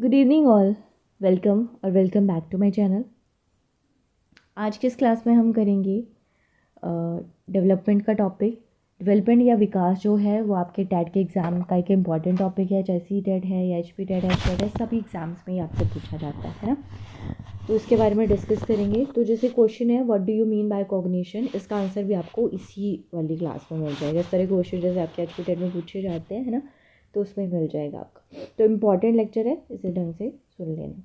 Good evening all. Welcome back to my channel. आज के इस क्लास में हम करेंगे डेवलपमेंट का टॉपिक। डेवलपमेंट या विकास जो है वो आपके टेट के एग्ज़ाम का एक इम्पॉर्टेंट टॉपिक है, चाहे सी टेट है या एच पी टेट है, सभी एग्ज़ाम्स में ही आपसे पूछा जाता है ना। तो इसके बारे में डिस्कस करेंगे। तो जैसे क्वेश्चन है what do you mean by cognition, इसका आंसर भी आपको इसी वाली क्लास में मिल जाएगा। इस तरह के क्वेश्चन जैसे आपके एच पी टेट में पूछे जाते हैं, है ना, तो उसमें मिल जाएगा आपका। तो इम्पॉर्टेंट लेक्चर है, इसे ढंग से सुन लेना।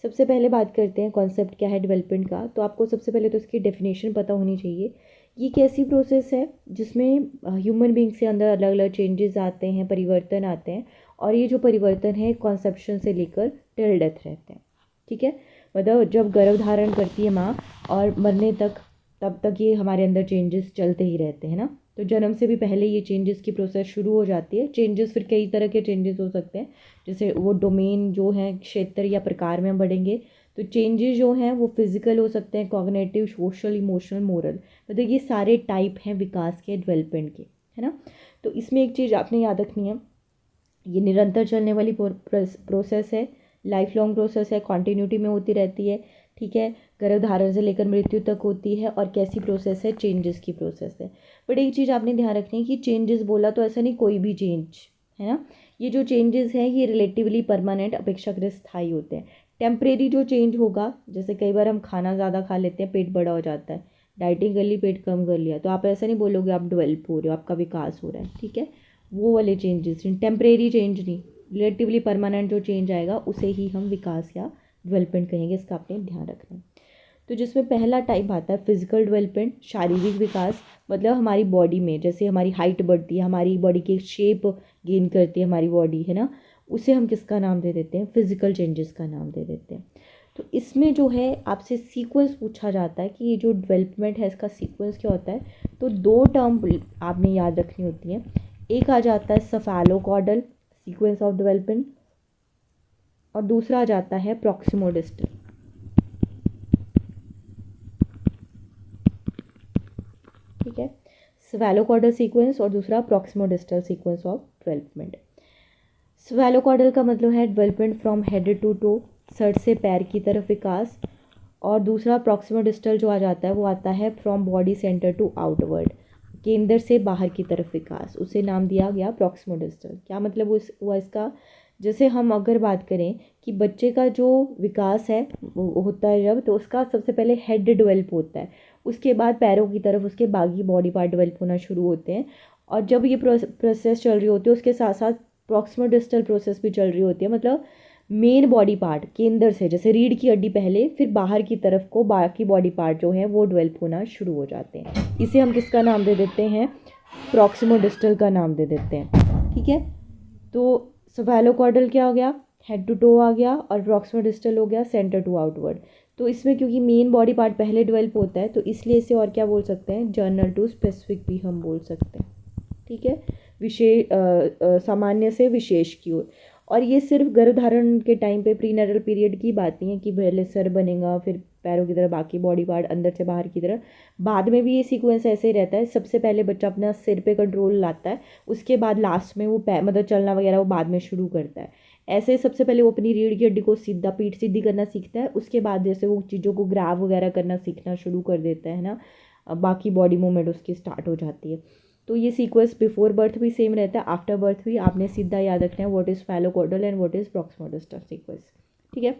सबसे पहले बात करते हैं कॉन्सेप्ट क्या है डेवलपमेंट का। तो आपको सबसे पहले तो इसकी डेफिनेशन पता होनी चाहिए। ये एक ऐसी प्रोसेस है जिसमें ह्यूमन बींग्स के अंदर अलग अलग चेंजेस आते हैं, परिवर्तन आते हैं, और ये जो परिवर्तन है कॉन्सेप्शन से लेकर टिल डेथ रहते हैं। ठीक है, मतलब जब गर्भ धारण करती है माँ और मरने तक, तब तक ये हमारे अंदर चेंजेस चलते ही रहते हैं ना। तो जन्म से भी पहले ये चेंजेस की प्रोसेस शुरू हो जाती है। चेंजेस फिर कई तरह के चेंजेस हो सकते हैं, जैसे वो डोमेन जो है, क्षेत्र या प्रकार में हम बढ़ेंगे तो चेंजेस जो हैं वो फिजिकल हो सकते हैं, कॉग्निटिव, सोशल, इमोशनल, मोरल, मतलब ये सारे टाइप हैं विकास के, डेवलपमेंट के, है ना। तो इसमें एक चीज़ आपने याद रखनी है, ये निरंतर चलने वाली प्रोसेस है, लाइफ लॉन्ग प्रोसेस है, कॉन्टीन्यूटी में होती रहती है। ठीक है, गर्भधारण से लेकर मृत्यु तक होती है। और कैसी प्रोसेस है, चेंजेस की प्रोसेस है। बट एक चीज़ आपने ध्यान रखनी है कि चेंजेस बोला तो ऐसा नहीं कोई भी चेंज, है ना। ये जो चेंजेस हैं ये रिलेटिवली परमानेंट, अपेक्षाकृत स्थायी होते हैं। टेम्परेरी जो चेंज होगा, जैसे कई बार हम खाना ज़्यादा खा लेते हैं, पेट बड़ा हो जाता है, डाइटिंग कर ली, पेट कम कर लिया, तो आप ऐसा नहीं बोलोगे आप डेवलप हो रहे हो, आपका विकास हो रहा है। ठीक है, वो वाले चेंजेस, टेम्परेरी चेंज नहीं, रिलेटिवली परमानेंट जो चेंज आएगा उसे ही हम विकास या डेवलपमेंट कहेंगे। इसका आपने ध्यान रखना है। तो जिसमें पहला टाइप आता है फिजिकल डेवलपमेंट, शारीरिक विकास। मतलब हमारी बॉडी में जैसे हमारी हाइट बढ़ती है, हमारी बॉडी की शेप गेन करती है हमारी बॉडी, है ना, उसे हम किसका नाम दे देते हैं, फिजिकल चेंजेस का नाम दे देते हैं। तो इसमें जो है आपसे सीक्वेंस पूछा जाता है कि ये जो डेवलपमेंट है इसका सीक्वेंस क्या होता है। तो दो टर्म आपने याद रखनी होती हैं। एक आ जाता है सफेलोकॉर्डल सीक्वेंस ऑफ डेवलपमेंट, और दूसरा आ जाता है प्रॉक्सिमोडिस्टल। ठीक है, सफेलोकॉर्डल सीक्वेंस और दूसरा proximodistal sequence of development. Cephalocaudal का मतलब है development from head to toe, सर से पैर की तरफ विकास। और दूसरा प्रॉक्सिमोडिस्टल जो आ जाता है वो आता है from body centre to outward, केंद्र से बाहर की तरफ विकास, उसे नाम दिया गया प्रॉक्सिमोडिस्टल। क्या मतलब उस हुआ इसका, जैसे हम अगर बात करें कि बच्चे का जो विकास है वो होता है जब, तो उसका सबसे पहले हेड डेवलप होता है, उसके बाद पैरों की तरफ उसके बाकी बॉडी पार्ट डेवलप होना शुरू होते हैं। और जब ये प्रोसेस चल रही होती है उसके साथ साथ प्रॉक्सिमोडिस्टल प्रोसेस भी चल रही होती है। मतलब मेन बॉडी पार्ट केंद्र से, जैसे रीढ़ की हड्डी पहले, फिर बाहर की तरफ को बाकी बॉडी पार्ट जो है वो डेवलप होना शुरू हो जाते हैं। इसे हम किसका नाम दे देते हैं, प्रॉक्सिमोडिस्टल का नाम दे देते हैं। ठीक है, तो सफेलोकॉर्डल क्या हो गया, हेड टू टो आ गया, और प्रॉक्सिमोडिस्टल हो गया सेंटर टू आउटवर्ड। तो इसमें क्योंकि मेन बॉडी पार्ट पहले डेवलप होता है तो इसलिए इसे और क्या बोल सकते हैं, जर्नल टू स्पेसिफिक भी हम बोल सकते हैं। ठीक है, विशेष सामान्य से विशेष की ओर। और ये सिर्फ गर्भधारण के टाइम पे प्रीनेटल पीरियड की बात नहीं है कि पहले सर बनेगा, फिर पैरों की तरह बाकी बॉडी पार्ट, अंदर से बाहर की तरह। बाद में भी ये सीक्वेंस ऐसे ही रहता है, सबसे पहले बच्चा अपना सिर पे कंट्रोल लाता है, उसके बाद लास्ट में वो मतलब चलना वगैरह वो बाद में शुरू करता है। ऐसे सबसे पहले वो अपनी रीढ़ की हड्डी को सीधा, पीठ सीधी करना सीखता है, उसके बाद जैसे वो चीज़ों को ग्रैब वगैरह करना सीखना शुरू कर देता है ना, बाकी बॉडी मूवमेंट उसकी स्टार्ट हो जाती है। तो ये सीक्वेंस बिफोर बर्थ भी सेम रहता है, आफ्टर बर्थ भी आपने सीधा याद रखना है what is cephalocaudal and what is proximodistal sequence. ठीक है,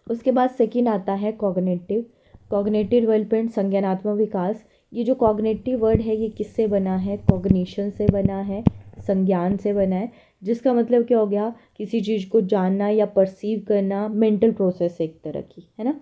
उसके बाद सेकंड आता है कॉग्निटिव। कॉग्निटिव डेवलपमेंट, संज्ञानात्मक विकास। ये जो कॉग्निटिव वर्ड है ये किससे बना है, कॉग्निशन से बना है, संज्ञान से बना है, जिसका मतलब क्या हो गया, किसी चीज़ को जानना या परसीव करना, मेंटल प्रोसेस एक तरह की, है ना।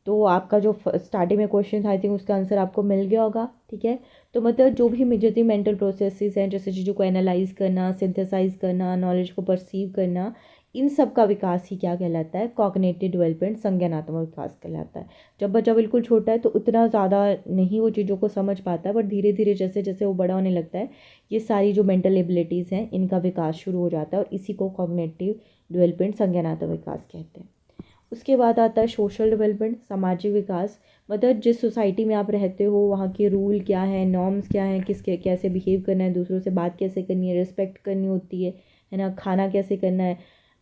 तो आपका जो स्टार्टिंग में क्वेश्चन था आई थिंक उसका आंसर आपको मिल गया होगा। ठीक है, तो मतलब जो भी मेजरली मेंटल प्रोसेसेस हैं, जैसे चीज़ों को एनालाइज करना, सिंथेसाइज करना, नॉलेज को परसीव करना, इन सब का विकास ही क्या कहलाता है, कॉग्निटिव डेवलपमेंट, संज्ञानात्मक विकास कहलाता है। जब बच्चा बिल्कुल छोटा है तो उतना ज़्यादा नहीं वो चीज़ों को समझ पाता है, बट धीरे धीरे जैसे जैसे वो बड़ा होने लगता है ये सारी जो मेंटल एबिलिटीज़ हैं इनका विकास शुरू हो जाता है, और इसी को कॉग्निटिव डेवलपमेंट, संज्ञानात्मक विकास कहते हैं। उसके बाद आता है सोशल डेवलपमेंट, सामाजिक विकास। मतलब जिस सोसाइटी में आप रहते हो वहाँ के रूल क्या है, नॉर्म्स क्या हैं, किसके कैसे बिहेव करना है, दूसरों से बात कैसे करनी है, रिस्पेक्ट करनी होती है ना, खाना कैसे करना है,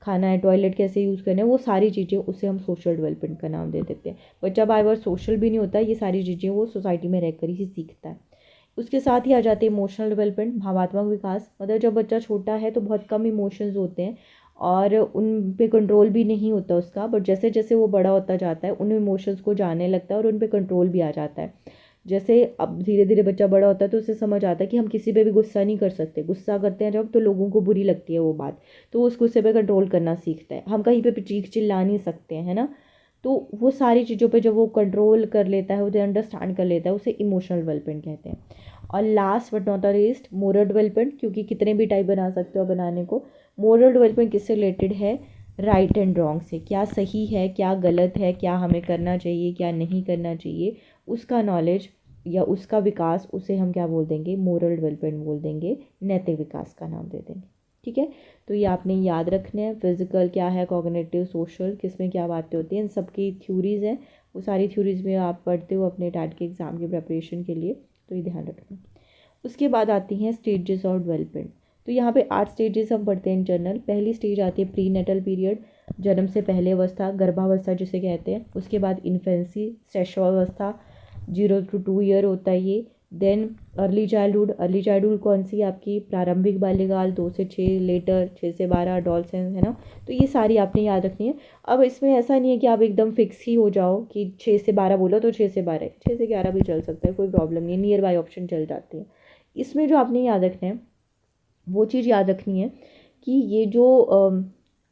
खाना है, टॉयलेट कैसे यूज़ करना है, वो सारी चीज़ें उसे हम सोशल डेवलपमेंट का नाम दे देते हैं। बच्चा बाय बर्थ सोशल भी नहीं होता, ये सारी चीज़ें वो सोसाइटी में रहकर ही सीखता है। उसके साथ ही आ जाते हैं इमोशनल डेवलपमेंट, भावात्मक विकास। मतलब जब बच्चा छोटा है तो बहुत कम इमोशंस होते हैं और उन पे कंट्रोल भी नहीं होता उसका, बट जैसे जैसे वो बड़ा होता जाता है उन इमोशंस को जानने लगता है और उन पे कंट्रोल भी आ जाता है। जैसे अब धीरे धीरे बच्चा बड़ा होता है तो उसे समझ आता है कि हम किसी पे भी गुस्सा नहीं कर सकते, गुस्सा करते हैं जब तो लोगों को बुरी लगती है वो बात, तो वो उस गुस्से पे कंट्रोल करना सीखता है। हम कहीं पे भी चीख चिल्ला नहीं सकते हैं, है ना। तो वो सारी चीज़ों पे जब वो कंट्रोल कर लेता है, उसे अंडरस्टैंड कर लेता है, उसे इमोशनल डेवलपमेंट कहते हैं। और last but not the least moral development, क्योंकि कितने भी टाइप बना सकते हो बनाने को। मोरल डेवलपमेंट किससे रिलेटेड है? राइट एंड रॉन्ग से, क्या सही है क्या गलत है, क्या हमें करना चाहिए क्या नहीं करना चाहिए, उसका नॉलेज या उसका विकास, उसे हम क्या बोल देंगे? मोरल डेवलपमेंट बोल देंगे, नैतिक विकास का नाम दे देंगे। ठीक है, तो ये आपने याद रखने हैं। फिजिकल क्या है, कॉग्निटिव, सोशल, किस में क्या बातें होती हैं, इन सब की थ्योरीज़ हैं। वो सारी थ्योरीज़ में आप पढ़ते हो अपने टैट के एग्ज़ाम की प्रिपरेशन के लिए, तो ये ध्यान रखना। उसके बाद आती हैं स्टेजेस ऑफ डेवलपमेंट। तो यहाँ पे 8 स्टेजेस हम पढ़ते हैं इन जनरल। पहली स्टेज आती है प्री नेटल पीरियड, जन्म से पहले अवस्था, गर्भावस्था जिसे कहते हैं। उसके बाद इन्फेंसी, शैशवावस्था, 0 to 2 ईयर होता है ये। Then early childhood, early childhood कौन सी? आपकी प्रारंभिक बाल्यकाल, 2 से 6, लेटर 6 से 12 एडोलसेंस, है ना। तो ये सारी आपने याद रखनी है। अब इसमें ऐसा नहीं है कि आप एकदम फिक्स ही हो जाओ कि 6 से 12 बोलो तो 6 से 12, 6 से 11 भी चल सकता है, कोई प्रॉब्लम नहीं है, नियर बाय ऑप्शन चल जाती है। इसमें जो आपने याद रखना है वो चीज़ याद रखनी है कि ये जो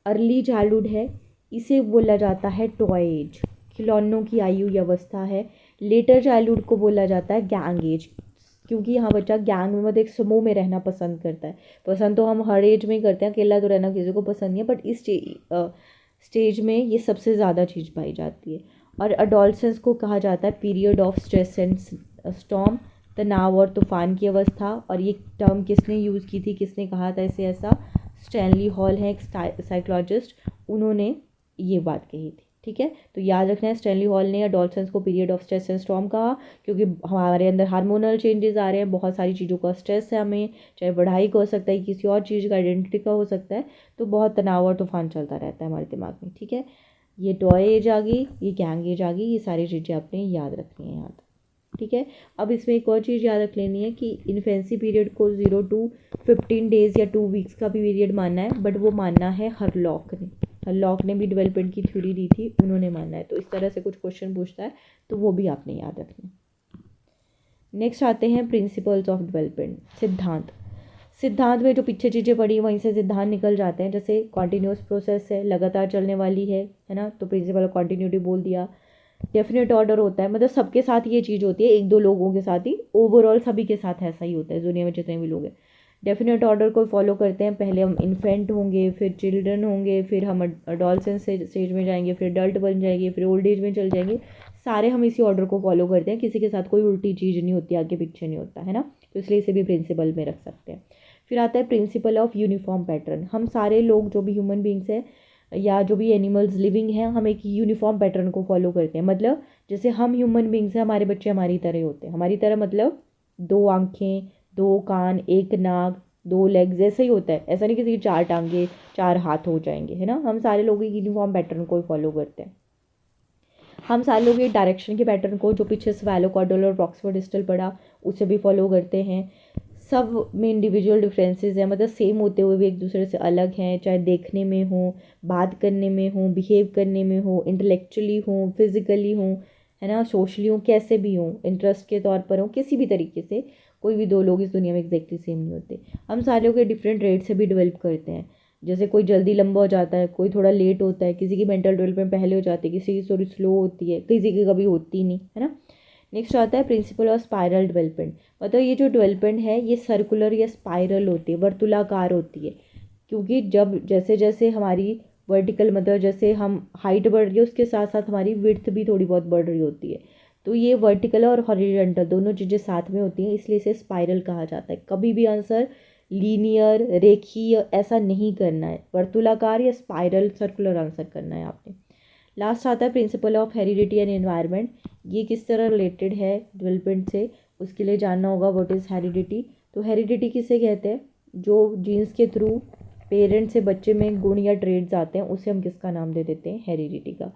अर्ली चाइल्डहुड है इसे बोला जाता है टॉय एज, खिलौनों की आयु या अवस्था है। लेटर चाइल्डहुड को बोला जाता है गैंग एज, क्योंकि यहाँ बच्चा गैंग में मतलब एक समूह में रहना पसंद करता है। पसंद तो हम हर एज में ही करते हैं, अकेला तो रहना किसी को पसंद नहीं है, बट इस स्टेज में ये सबसे ज़्यादा चीज़ पाई जाती है। और अडोलसेंस को कहा जाता है period of stress and storm, तनाव और तूफान की अवस्था। और ये टर्म किसने यूज़ की थी, किसने कहा था इसे ऐसा? स्टैनली हॉल है एक साइकोलॉजिस्ट, उन्होंने ये बात कही थी। ठीक है, तो याद रखना है स्टैनली हॉल ने अडोलसेंस को period of stress and storm कहा, क्योंकि हमारे अंदर हार्मोनल चेंजेस आ रहे हैं, बहुत सारी चीज़ों का स्ट्रेस है हमें, चाहे पढ़ाई का हो सकता है, किसी और चीज़ का, आइडेंटिटी का हो सकता है, तो बहुत तनाव और तूफान चलता रहता है हमारे दिमाग में। ठीक है, ये टॉय एज आ गई, ये गैंग एज आ गई, ये सारी चीज़ें आपने याद रखनी है यहाँ। ठीक है, अब इसमें एक और चीज़ याद रख लेनी है कि इन्फेंसी पीरियड को 0 to 15 डेज़ या 2 वीक्स का भी पीरियड मानना है, बट वो मानना है हरलॉक ने। हरलॉक ने भी डेवलपमेंट की थ्योरी दी थी, उन्होंने मानना है। तो इस तरह से कुछ क्वेश्चन पूछता है तो वो भी आपने याद रखना है। नेक्स्ट आते हैं प्रिंसिपल्स ऑफ डेवलपमेंट, सिद्धांत। सिद्धांत में जो पीछे चीज़ें पढ़ी वहीं से सिद्धांत निकल जाते हैं। जैसे कॉन्टीन्यूस प्रोसेस है, लगातार चलने वाली है ना, तो प्रिंसिपल ऑफ कॉन्टीन्यूटी बोल दिया। डेफिनेट ऑर्डर होता है, मतलब सबके साथ ये चीज़ होती है, एक दो लोगों के साथ ही, ओवरऑल सभी के साथ ऐसा ही होता है दुनिया में जितने भी लोग हैं। डेफिनेट ऑर्डर को फॉलो करते हैं, पहले हम इन्फेंट होंगे, फिर चिल्ड्रन होंगे, फिर हम अडोलसेंस स्टेज में जाएंगे, फिर अडल्ट बन जाएंगे, फिर ओल्ड एज में चल जाएंगे। सारे हम इसी ऑर्डर को फॉलो करते हैं, किसी के साथ कोई उल्टी चीज़ नहीं होती, आगे पीछे नहीं होता, है ना। तो इसलिए इसे भी प्रिंसिपल में रख सकते हैं। फिर आता है प्रिंसिपल ऑफ यूनिफॉर्म पैटर्न। हम सारे लोग जो भी ह्यूमन बींग्स हैं या जो भी एनिमल्स लिविंग हैं, हम एक यूनिफॉर्म पैटर्न को फॉलो करते हैं। मतलब जैसे हम ह्यूमन बींग्स हैं, हमारे बच्चे हमारी तरह होते हैं, हमारी तरह मतलब 2 आँखें, 2 कान, एक नाक, 2 लेग्स, ऐसे ही होता है। ऐसा नहीं किसी की 4 टांगे 4 हाथ हो जाएंगे, है ना। हम सारे लोग एक यूनिफॉर्म पैटर्न को फॉलो करते हैं। हम सारे लोग ये डायरेक्शन के पैटर्न को, जो पीछे स्फेलोकॉर्डल और प्रॉक्सिमल डिस्टल पढ़ा, उसे भी फॉलो करते हैं। सब में इंडिविजुअल डिफरेंसेस हैं, मतलब सेम होते हुए भी एक दूसरे से अलग हैं, चाहे देखने में हो, बात करने में हो, बिहेव करने में हो, इंटेलेक्चुअली हो, फिजिकली हो, है ना, सोशली हो, कैसे भी हो, इंटरेस्ट के तौर पर हो, किसी भी तरीके से कोई भी दो लोग इस दुनिया में एग्जैक्टली सेम नहीं होते। हम सारे लोग डिफरेंट रेट से भी डेवलप करते हैं। जैसे कोई जल्दी लंबा हो जाता है, कोई थोड़ा लेट होता है, किसी की मेंटल डेवलपमेंट पहले हो जाती है, किसी की थोड़ी स्लो होती है, किसी की कभी होती नहीं, है ना। नेक्स्ट आता है प्रिंसिपल ऑफ स्पाइरल डेवलपमेंट। मतलब ये जो डेवलपमेंट है ये सर्कुलर या स्पाइरल होती है, वर्तुलाकार होती है, क्योंकि जब जैसे जैसे हमारी वर्टिकल मतलब जैसे हम हाइट बढ़ रही है उसके साथ साथ हमारी विड्थ भी थोड़ी बहुत बढ़ रही होती है। तो ये वर्टिकल और हॉरिजॉन्टल दोनों चीज़ें साथ में होती हैं, इसलिए इसे स्पाइरल कहा जाता है। कभी भी आंसर लीनियर रेखीय ऐसा नहीं करना है, वर्तुलाकार या स्पाइरल सर्कुलर आंसर करना है आपने। लास्ट आता है principle of heredity and environment. ये किस तरह रिलेटेड है डेवलपमेंट से, उसके लिए जानना होगा व्हाट इज़ हेरिडिटी। तो हेरिडिटी किसे कहते हैं? जो जीन्स के थ्रू पेरेंट से बच्चे में गुण या ट्रेड्स आते हैं उसे हम किसका नाम दे देते हैं, हेरिडिटी का।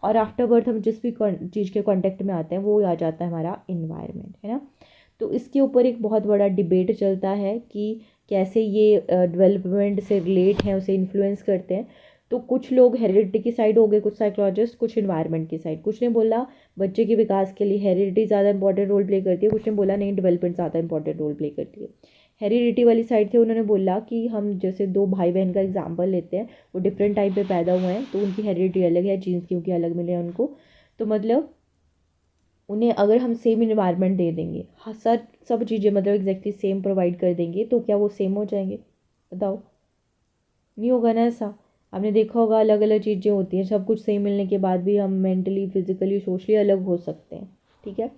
और आफ्टर बर्थ हम जिस भी चीज़ के कांटेक्ट में आते हैं वो आ जाता है हमारा इन्वायरमेंट, है ना। तो इसके ऊपर एक बहुत बड़ा डिबेट चलता है कि कैसे ये डेवलपमेंट से रिलेट हैं, उसे इन्फ्लुएंस करते हैं। तो कुछ लोग हेरिडिटी की साइड हो गए, कुछ साइकोलॉजिस्ट, कुछ इन्वायरमेंट की साइड। कुछ ने बोला बच्चे के विकास के लिए हेरिडिटी ज़्यादा इंपॉर्टेंट रोल प्ले करती है, कुछ ने बोला नहीं डेवलपमेंट ज़्यादा इंपॉर्टेंट रोल प्ले करती है। हेरिडिटी वाली साइड थे, उन्होंने बोला कि हम जैसे दो भाई बहन का एग्जाम्पल लेते हैं, वो डिफरेंट टाइम पे पैदा हुए हैं तो उनकी हेरिडिटी अलग है, जीन्स क्योंकि अलग मिले हैं उनको। तो मतलब उन्हें अगर हम सेम इन्वायरमेंट दे देंगे, हाँ सर, सब चीज़ें मतलब एग्जैक्टली सेम प्रोवाइड कर देंगे, तो क्या वो सेम हो जाएंगे? बताओ, नहीं होगा ना ऐसा। आपने देखा होगा अलग अलग चीज़ें होती हैं, सब कुछ सेम मिलने के बाद भी हम मेंटली, फिजिकली, सोशली अलग हो सकते हैं, ठीक है।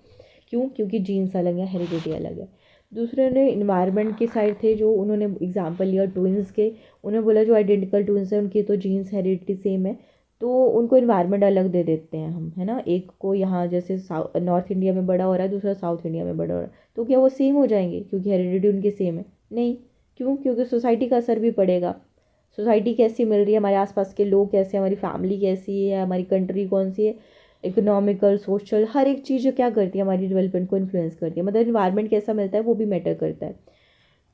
क्यों? क्योंकि जीन्स अलग है, हेरिडिटी अलग है। दूसरे ने इन्वायरमेंट के साइड थे जो उन्होंने एग्जांपल लिया ट्विंस के। उन्होंने बोला जो आइडेंटिकल ट्विंस हैं उनकी तो जीन्स हेरिडिटी सेम है, तो उनको इन्वायरमेंट अलग दे देते हैं हम, है ना। एक को यहाँ जैसे नॉर्थ इंडिया में बड़ा हो रहा है, दूसरा साउथ इंडिया में बड़ा हो रहा है, तो क्या वो सेम हो जाएंगे क्योंकि हेरिडिटी उनकी सेम है? नहीं। क्यों? क्योंकि सोसाइटी का असर भी पड़ेगा। सोसाइटी कैसी मिल रही है, हमारे आसपास के लोग कैसे हैं, हमारी फैमिली कैसी है, हमारी कंट्री कौन सी है, इकोनॉमिकल, सोशल, हर एक चीज़ जो क्या करती है हमारी डेवलपमेंट को इन्फ्लुएंस करती है। मतलब इन्वायरमेंट कैसा मिलता है वो भी मैटर करता है।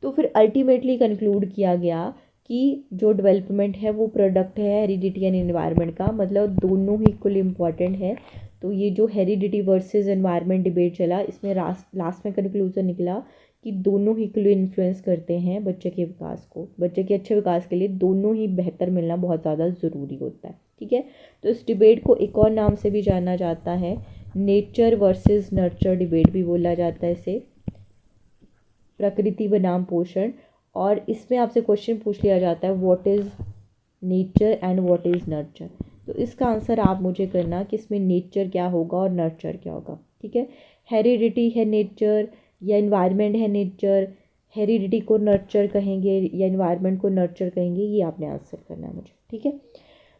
तो फिर अल्टीमेटली कंक्लूड किया गया कि जो डेवलपमेंट है वो प्रोडक्ट है हेरिडिटी एंड इन्वायरमेंट का, मतलब दोनों ही इक्वली इम्पॉर्टेंट है। तो ये जो हेरिडिटी वर्सेस एनवायरनमेंट डिबेट चला, इसमें लास्ट में कंक्लूजन निकला कि दोनों ही इक्वली इन्फ्लुएंस करते हैं बच्चे के विकास को। बच्चे के अच्छे विकास के लिए दोनों ही बेहतर मिलना बहुत ज़्यादा ज़रूरी होता है, ठीक है। तो इस डिबेट को एक और नाम से भी जाना जाता है, नेचर वर्सेस नर्चर डिबेट भी बोला जाता है इसे, प्रकृति बनाम पोषण। और इसमें आपसे क्वेश्चन पूछ लिया जाता है what is nature and what is nurture. तो इसका आंसर आप मुझे करना कि इसमें नेचर क्या होगा और नर्चर क्या होगा, ठीक है। हेरिडिटी है नेचर या इन्वायरमेंट है नेचर, हेरिडिटी को नर्चर कहेंगे या इन्वायरमेंट को नर्चर कहेंगे, ये आपने आंसर करना है मुझे, ठीक है।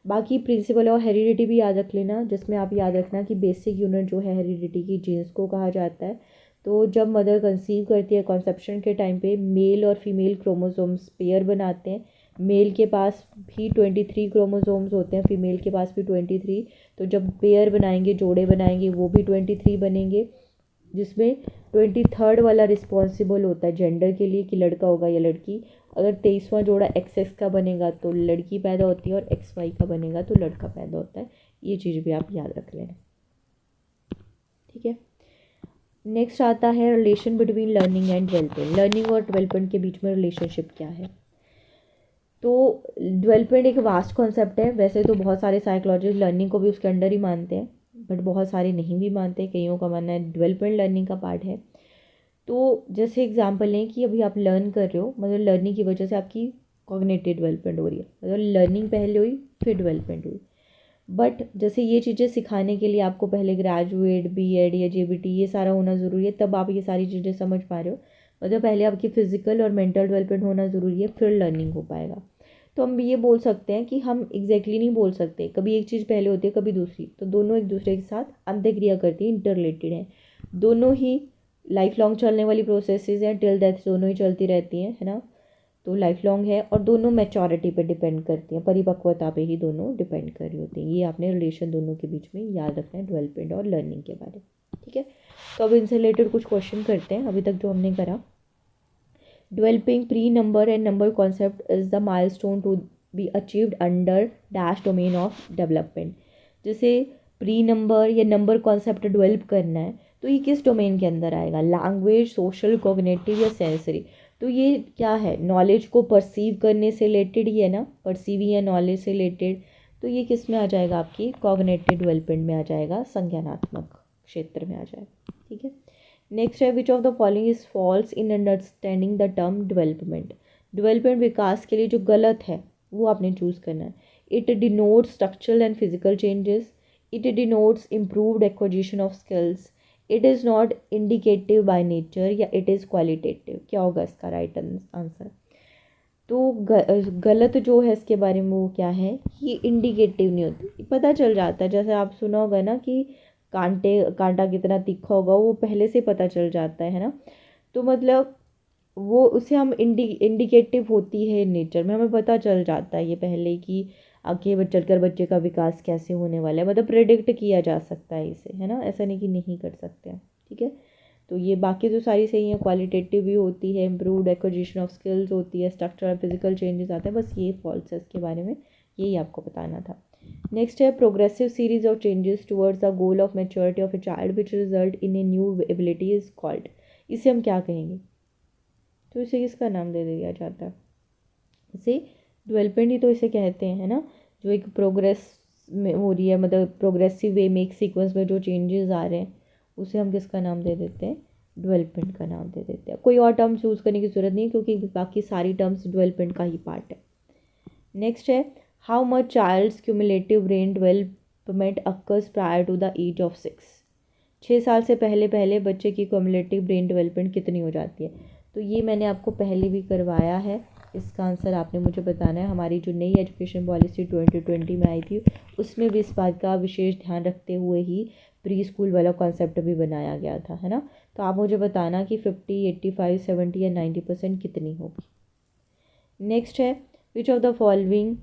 बाकी प्रिंसिपल और हेरिडिटी भी याद रख लेना, जिसमें आप याद रखना कि बेसिक यूनिट जो है हेरिडिटी की जीन्स को कहा जाता है। तो जब मदर कंसीव करती है कॉन्सेप्शन के टाइम पे मेल और फीमेल क्रोमोसोम्स पेयर बनाते हैं। मेल के पास भी 23 क्रोमोसोम्स होते हैं, फीमेल के पास भी 23। तो जब पेयर बनाएंगे, जोड़े बनाएंगे, वो भी 23 बनेंगे, जिसमें 23rd वाला रिस्पॉन्सिबल होता है जेंडर के लिए कि लड़का होगा या लड़की। अगर 23वां जोड़ा एक्स एक्स का बनेगा तो लड़की पैदा होती है और एक्स वाई का बनेगा तो लड़का पैदा होता है। ये चीज़ भी आप याद रख लेना, ठीक है। नेक्स्ट आता है relation between learning and development. Learning और डेवलपमेंट के बीच में रिलेशनशिप क्या है? तो डेवलपमेंट एक वास्ट कॉन्सेप्ट है। वैसे तो बहुत सारे साइकोलॉजिस्ट लर्निंग को भी उसके अंडर ही मानते हैं, बट बहुत सारे नहीं भी मानते। कईयों का मानना है डेवलपमेंट लर्निंग का पार्ट है। तो जैसे एग्जांपल लें कि अभी आप लर्न कर रहे हो, मतलब लर्निंग की वजह से आपकी कॉग्निटिव डेवलपमेंट हो रही है, मतलब लर्निंग पहले हुई फिर डेवलपमेंट हुई। बट जैसे ये चीज़ें सिखाने के लिए आपको पहले ग्रेजुएट, बीएड या जेबीटी ये सारा होना ज़रूरी है, तब आप ये सारी चीज़ें समझ पा रहे हो। मतलब पहले आपकी फ़िज़िकल और मेंटल डेवलपमेंट होना ज़रूरी है, फिर लर्निंग हो पाएगा। तो हम ये बोल सकते हैं कि हम एग्जैक्टली नहीं बोल सकते, कभी एक चीज़ पहले होती है कभी दूसरी, तो दोनों एक दूसरे के साथ अंतःक्रिया करती हैं, इंटर रिलेटेड हैं। दोनों ही लाइफ लॉन्ग चलने वाली प्रोसेसेस हैं, टिल डेथ दोनों ही चलती रहती हैं, है ना। तो लाइफ लॉन्ग है और दोनों मैच्योरिटी पे डिपेंड करती हैं, परिपक्वता पे ही दोनों डिपेंड कर रही होती हैं। ये आपने रिलेशन दोनों के बीच में याद रखना है डेवलपमेंट और लर्निंग के बारे में, ठीक है। तो अब इनसे रिलेटेड कुछ क्वेश्चन करते हैं अभी तक जो हमने करा। Developing pre number and number concept is the milestone to be achieved under dash domain of development. जैसे प्री नंबर या नंबर कॉन्सेप्ट डेवलप करना है तो ये किस डोमेन के अंदर आएगा? लैंग्वेज, सोशल, कॉग्निटिव या सेंसरी। तो ये क्या है? नॉलेज को परसीव करने से रिलेटेड ही है ना, परसीविंग या नॉलेज से रिलेटेड। तो ये किस में आ जाएगा? आपकी कॉग्निटिव डेवलपमेंट में आ जाएगा, संज्ञानात्मक क्षेत्र में आ जाएगा, ठीक है। नेक्स्ट है which of the following is false in understanding the term development. Development विकास के लिए जो गलत है वो आपने चूज़ करना है। It denotes structural and physical changes, it denotes improved acquisition of skills, it is not indicative by nature, या इट इज़ क्वालिटेटिव। क्या होगा इसका राइट आंसर? तो गलत जो है इसके बारे में वो क्या है? ये इंडिकेटिव नहीं होती, पता चल जाता है। जैसे आप सुना होगा ना कि कांटा कितना तीखा होगा, वो पहले से पता चल जाता है ना। तो मतलब वो उसे हम इंडिकेटिव होती है नेचर में, हमें पता चल जाता है ये पहले कि आगे चलकर बच्चे का विकास कैसे होने वाला है, मतलब प्रेडिक्ट किया जा सकता है इसे, है ना, ऐसा नहीं कि नहीं कर सकते हैं, ठीक है। तो ये बाकी तो सारी सही है, क्वालिटेटिव भी होती है, इम्प्रूव्ड एक्विजिशन ऑफ स्किल्स होती है, स्ट्रक्चरल फिजिकल चेंजेस आते हैं, बस ये फॉल्स है इसके बारे में, यही आपको बताना था। नेक्स्ट है progressive series of changes towards the goal of maturity of a child which result in a new ability is called. इसे हम क्या कहेंगे, तो इसे किसका नाम दे दिया जाता है, इसे डेवलपमेंट ही तो इसे कहते हैं, है ना, जो एक प्रोग्रेस में हो रही है, मतलब प्रोग्रेसिव वे में एक सीक्वेंस में जो चेंजेस आ रहे हैं उसे हम किसका नाम दे देते हैं, डेवलपमेंट का नाम दे देते हैं। कोई और टर्म चूज़ करने की ज़रूरत नहीं क्योंकि बाकी सारी टर्म्स डेवलपमेंट का ही पार्ट है। नेक्स्ट है how much child's cumulative brain development occurs prior to the age of 6। 6 साल से पहले पहले बच्चे की क्यूमुलेटिव ब्रेन डेवलपमेंट कितनी हो जाती है, तो ये मैंने आपको पहले भी करवाया है, इसका आंसर आपने मुझे बताना है। हमारी जो नई एजुकेशन पॉलिसी 2020 में आई थी उसमें भी इस बात का विशेष ध्यान रखते हुए ही प्री स्कूल वाला कॉन्सेप्ट भी बनाया गया था, है ना। तो आप मुझे बताना कि 50, 85, 70 या 90% कितनी होगी। नेक्स्ट है which of the following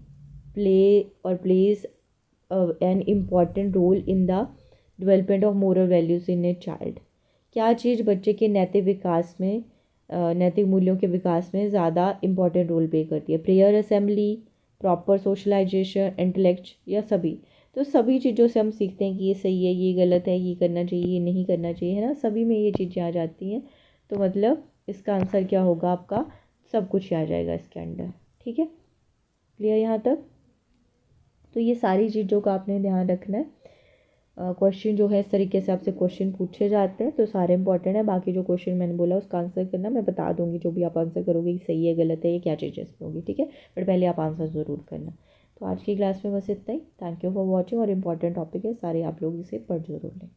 play or plays an important role in the development of moral values in a child. क्या चीज़ बच्चे के नैतिक विकास में, नैतिक मूल्यों के विकास में ज़्यादा इम्पॉर्टेंट रोल प्ले करती है, prayer assembly, proper socialisation, intellect या सभी। तो सभी चीज़ों से हम सीखते हैं कि ये सही है, ये गलत है, ये करना चाहिए, ये नहीं करना चाहिए, है ना, सभी में ये चीज़ें आ जाती हैं। तो मतलब इसका आंसर क्या होगा आपका, सब कुछ आ जाएगा इसके अंदर, ठीक है, क्लियर यहाँ तक। तो ये सारी चीज़ों का आपने ध्यान रखना है। क्वेश्चन जो है इस तरीके से आपसे क्वेश्चन पूछे जाते हैं तो सारे इंपॉर्टेंट है, बाकी जो क्वेश्चन मैंने बोला उसका आंसर करना, मैं बता दूंगी जो भी आप आंसर करोगे सही है गलत है ये क्या चीज़ इसमें होगी, ठीक है, बट पहले आप आंसर ज़रूर करना। तो आज की क्लास में बस इतना ही, थैंक यू फॉर वॉचिंग, और इम्पॉर्टेंट टॉपिक है सारे, आप लोग इसे पढ़ जरूर लें।